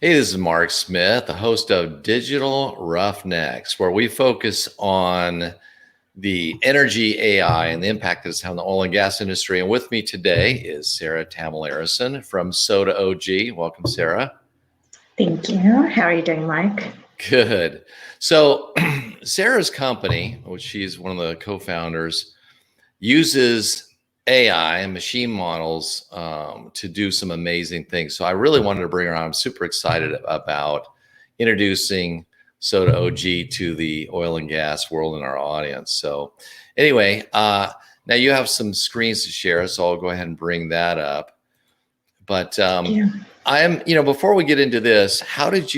Hey, this is Mark Smith, the host of Digital Roughnecks, where we focus on the energy AI and the impact that it's had on the oil and gas industry. And with me today is Sarah Tamilrasan from SotaOG. Welcome, Sarah. Thank you. How are you doing, Mark? Good. So, Sarah's company, which she's one of the co-founders, uses AI and machine models to do some amazing things. So I really wanted to bring her on. I'm super excited about introducing SotaOG to the oil and gas world and our audience. So anyway, now you have some screens to share, so I'll go ahead and bring that up. But before we get into this, how did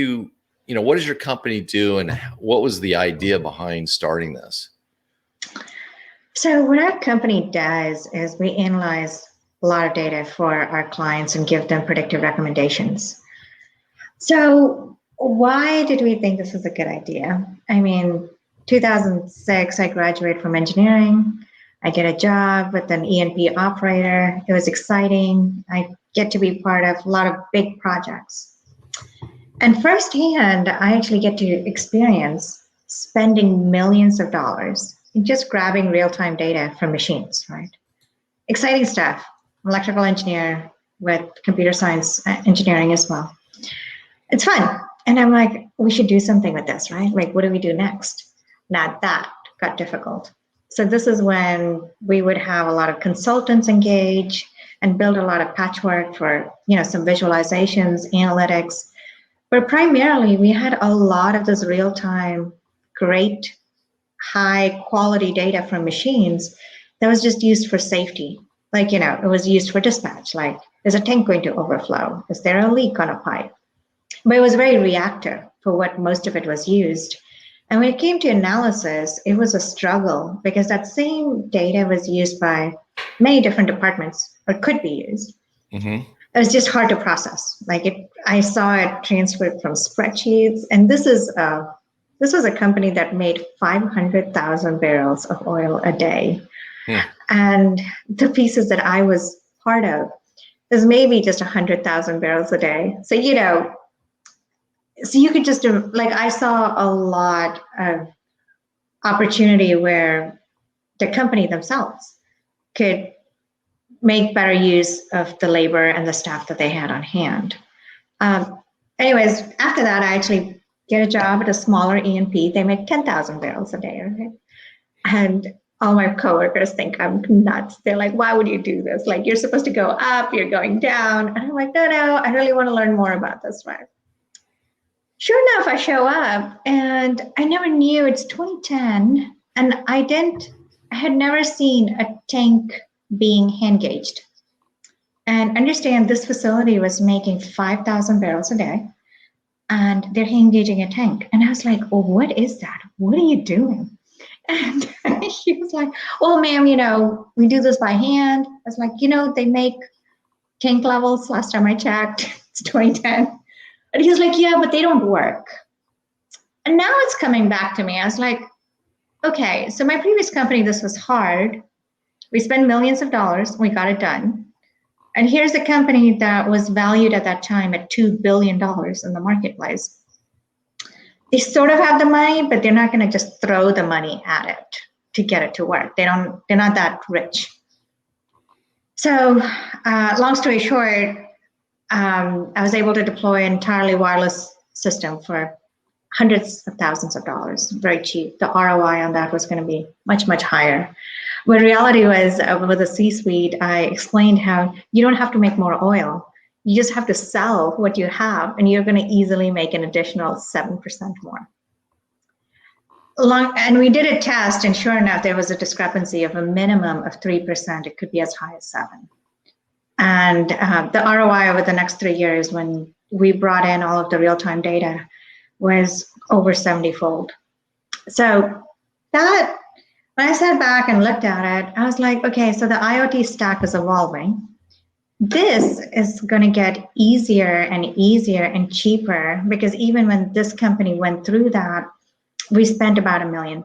what does your company do and what was the idea behind starting this? So what our company does is we analyze a lot of data for our clients and give them predictive recommendations. So why did we think this was a good idea? I mean, 2006, I graduated from engineering. I get a job with an E&P operator. It was exciting. I get to be part of a lot of big projects. And firsthand, I actually get to experience spending millions of dollars just grabbing real-time data from machines, right? Exciting stuff. Electrical engineer with computer science engineering as well. It's fun. And I'm like, we should do something with this, right? Like, what do we do next? Now that got difficult. So this is when we would have a lot of consultants engage and build a lot of patchwork for, some visualizations, analytics. But primarily, we had a lot of this real-time, great high quality data from machines that was just used for safety. Like, it was used for dispatch. Like, is a tank going to overflow? Is there a leak on a pipe? But it was very reactive for what most of it was used. And when it came to analysis, it was a struggle because that same data was used by many different departments or could be used. Mm-hmm. It was just hard to process. I saw it transferred from spreadsheets, and this was a company that made 500,000 barrels of oil a day. Yeah. And the pieces that I was part of is maybe just 100,000 barrels a day. So, so you could just, I saw a lot of opportunity where the company themselves could make better use of the labor and the staff that they had on hand. Anyways, after that, I actually get a job at a smaller E&P. They make 10,000 barrels a day, right? And all my coworkers think I'm nuts. They're like, why would you do this? Like, you're supposed to go up, you're going down. And I'm like, no, I really want to learn more about this, right? Sure enough, I show up and I never knew it's 2010. And I had never seen a tank being hand gauged. And understand this facility was making 5,000 barrels a day. And they're hand gauging a tank. And I was like, well, what is that? What are you doing? And he was like, well, ma'am, we do this by hand. I was like, they make tank levels. Last time I checked, it's 2010. And he was like, yeah, but they don't work. And now it's coming back to me. I was like, okay, so my previous company, this was hard. We spent millions of dollars. We got it done. And here's a company that was valued at that time at $2 billion in the marketplace. They sort of have the money, but they're not going to just throw the money at it to get it to work. They're not that rich. So long story short, I was able to deploy an entirely wireless system for hundreds of thousands of dollars, very cheap. The ROI on that was going to be much, much higher. But reality was, with the C-suite, I explained how you don't have to make more oil. You just have to sell what you have, and you're going to easily make an additional 7% more. And we did a test, and sure enough, there was a discrepancy of a minimum of 3%. It could be as high as 7%. And the ROI over the next 3 years, when we brought in all of the real-time data, was over 70-fold. So that, when I sat back and looked at it, I was like, okay, so the IoT stack is evolving. This is going to get easier and easier and cheaper, because even when this company went through that, we spent about $1 million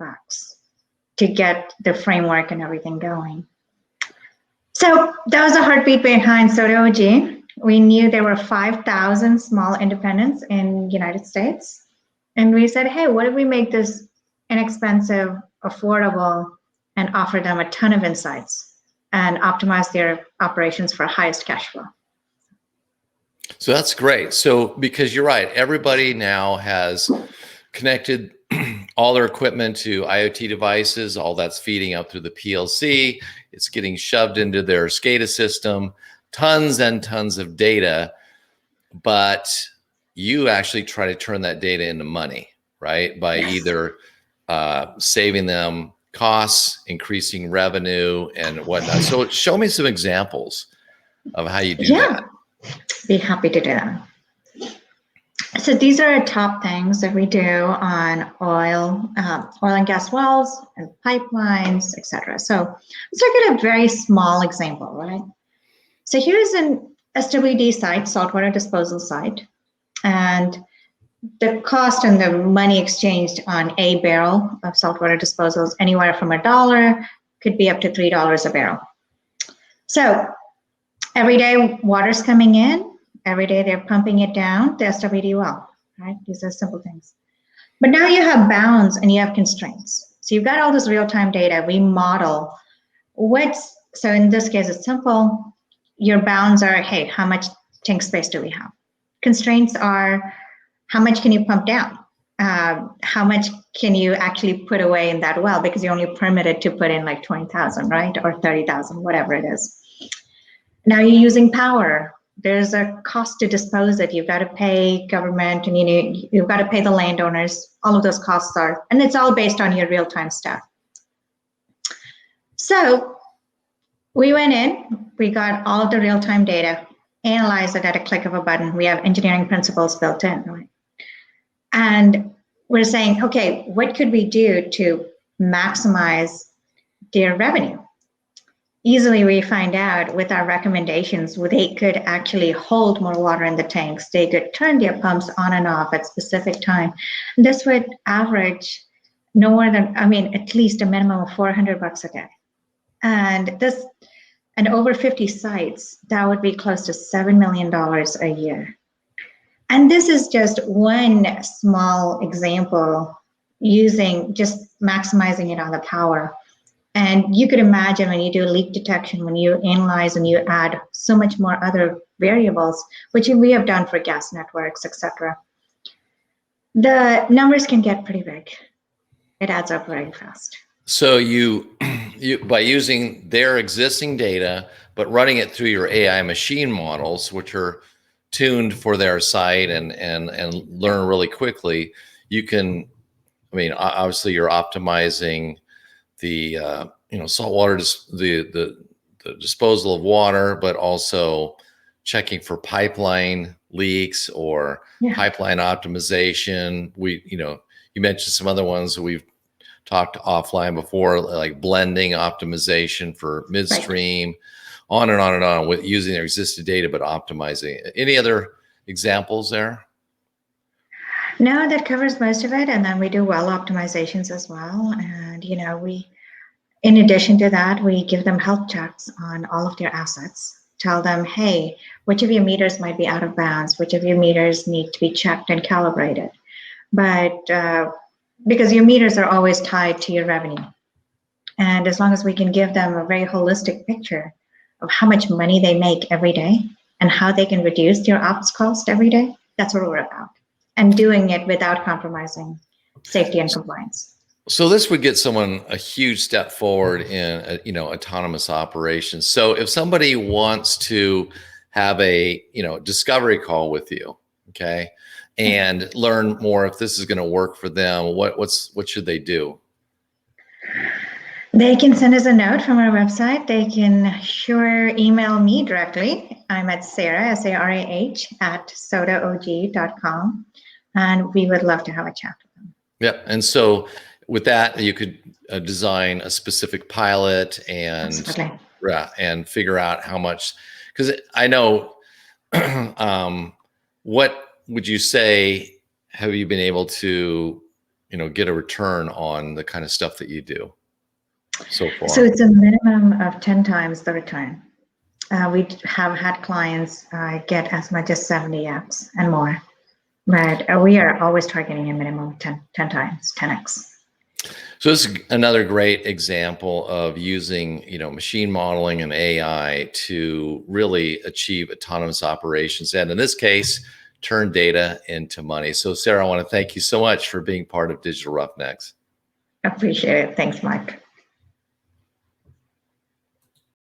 to get the framework and everything going. So that was a heartbeat behind SotaOG. We knew there were 5,000 small independents in United States. And we said, hey, what if we make this inexpensive, affordable, and offer them a ton of insights and optimize their operations for highest cash flow? So that's great. So because you're right, everybody now has connected all their equipment to IoT devices, all that's feeding up through the PLC. It's getting shoved into their SCADA system, tons and tons of data, but you actually try to turn that data into money, right? By either saving them costs, increasing revenue, and whatnot. So show me some examples of how you do that. Be happy to do that. So these are top things that we do on oil and gas wells and pipelines, etc. So let's look at a very small example, right? So here's an SWD site, saltwater disposal site, and the cost and the money exchanged on a barrel of saltwater disposal is anywhere from $1, could be up to $3 a barrel. So every day water's coming in, every day they're pumping it down the SWD well, right? These are simple things. But now you have bounds and you have constraints. So you've got all this real-time data. We model so in this case, it's simple. Your bounds are, hey, how much tank space do we have? Constraints are, how much can you pump down? How much can you actually put away in that well? Because you're only permitted to put in like 20,000, right? Or 30,000, whatever it is. Now you're using power. There's a cost to dispose it. You've got to pay government and you've got to pay the landowners. All of those costs are, and it's all based on your real-time stuff. So we went in, we got all of the real-time data, analyzed it at a click of a button. We have engineering principles built in, right? And we're saying, okay, what could we do to maximize their revenue? Easily we find out with our recommendations, they could actually hold more water in the tanks. They could turn their pumps on and off at specific time. This would average no more than, at least a minimum of $400 a day. And over 50 sites, that would be close to $7 million a year. And this is just one small example using, just maximizing it on the power. And you could imagine when you do leak detection, when you analyze and you add so much more other variables, which we have done for gas networks, etc. The numbers can get pretty big. It adds up very fast. So you by using their existing data, but running it through your AI machine models, which are tuned for their site and learn really quickly, you can, obviously you're optimizing the saltwater, the disposal of water, but also checking for pipeline leaks or pipeline optimization. You mentioned some other ones that we've talked offline before, like blending optimization for midstream, on and on and on, with using their existing data but optimizing it. Any other examples there? No, that covers most of it. And then we do well optimizations as well. And in addition to that, we give them health checks on all of their assets. Tell them, hey, which of your meters might be out of bounds, which of your meters need to be checked and calibrated. But because your meters are always tied to your revenue. And as long as we can give them a very holistic picture of how much money they make every day and how they can reduce their ops cost every day, that's what we're about. And doing it without compromising safety and compliance. So this would get someone a huge step forward in autonomous operations. So if somebody wants to have a discovery call with you, okay, and learn more if this is going to work for them, what should they do? They can send us a note from our website. They can sure email me directly. I'm at Sarah, SARAH, at SotaOG.com, and we would love to have a chat with them. Yep. And so with that, you could design a specific pilot and figure out how much, because I know, what would you say, have you been able to, get a return on the kind of stuff that you do so far? So it's a minimum of 10 times the return. We have had clients get as much as 70x and more, but we are always targeting a minimum of 10 times, 10x. So this is another great example of using, machine modeling and AI to really achieve autonomous operations, and in this case, turn data into money. So Sarah, I want to thank you so much for being part of Digital Roughnecks. Appreciate it. Thanks, Mike.